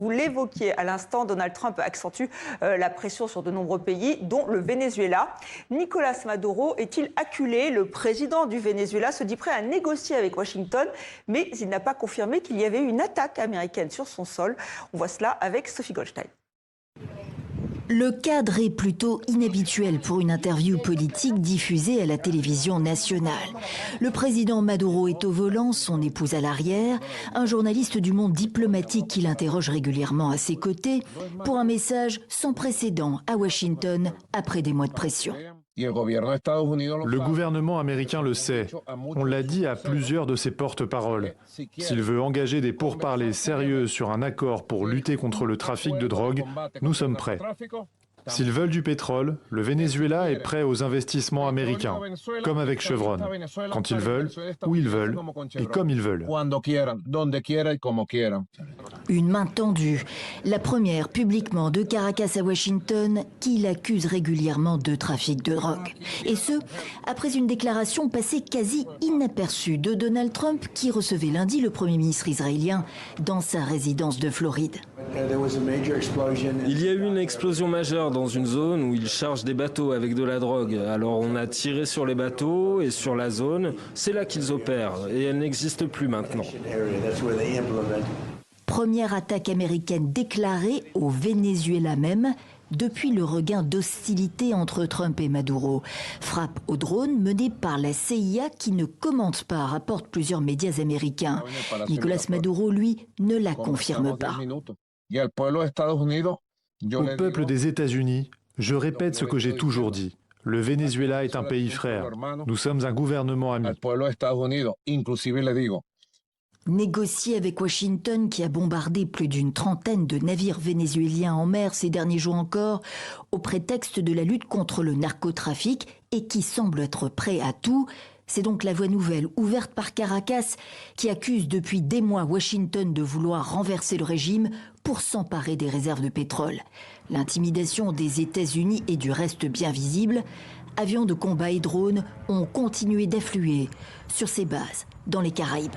Vous l'évoquiez à l'instant, Donald Trump accentue la pression sur de nombreux pays, dont le Venezuela. Nicolás Maduro est-il acculé? Le président du Venezuela se dit prêt à négocier avec Washington, mais il n'a pas confirmé qu'il y avait une attaque américaine sur son sol. On voit cela avec Sophie Goldstein. Le cadre est plutôt inhabituel pour une interview politique diffusée à la télévision nationale. Le président Maduro est au volant, son épouse à l'arrière, un journaliste du monde diplomatique qui l'interroge régulièrement à ses côtés pour un message sans précédent à Washington après des mois de pression. Le gouvernement américain le sait. On l'a dit à plusieurs de ses porte-paroles. S'il veut engager des pourparlers sérieux sur un accord pour lutter contre le trafic de drogue, nous sommes prêts. S'ils veulent du pétrole, le Venezuela est prêt aux investissements américains, comme avec Chevron, quand ils veulent, où ils veulent et comme ils veulent. Une main tendue, la première publiquement de Caracas à Washington, qui l'accuse régulièrement de trafic de drogue. Et ce, après une déclaration passée quasi inaperçue de Donald Trump, qui recevait lundi le Premier ministre israélien dans sa résidence de Floride. Il y a eu une explosion majeure dans une zone où ils chargent des bateaux avec de la drogue. Alors on a tiré sur les bateaux et sur la zone. C'est là qu'ils opèrent et elle n'existe plus maintenant. Première attaque américaine déclarée au Venezuela même depuis le regain d'hostilité entre Trump et Maduro. Frappe au drone menée par la CIA qui ne commente pas, rapportent plusieurs médias américains. Nicolás Maduro, lui, ne la confirme pas. Au peuple des États-Unis, je répète ce que j'ai toujours dit. Le Venezuela est un pays frère. Nous sommes un gouvernement ami. Négocier avec Washington, qui a bombardé plus d'une trentaine de navires vénézuéliens en mer ces derniers jours encore, au prétexte de la lutte contre le narcotrafic et qui semble être prêt à tout. C'est donc la voie nouvelle ouverte par Caracas qui accuse depuis des mois Washington de vouloir renverser le régime pour s'emparer des réserves de pétrole. L'intimidation des États-Unis est du reste bien visible. Avions de combat et drones ont continué d'affluer sur ces bases dans les Caraïbes.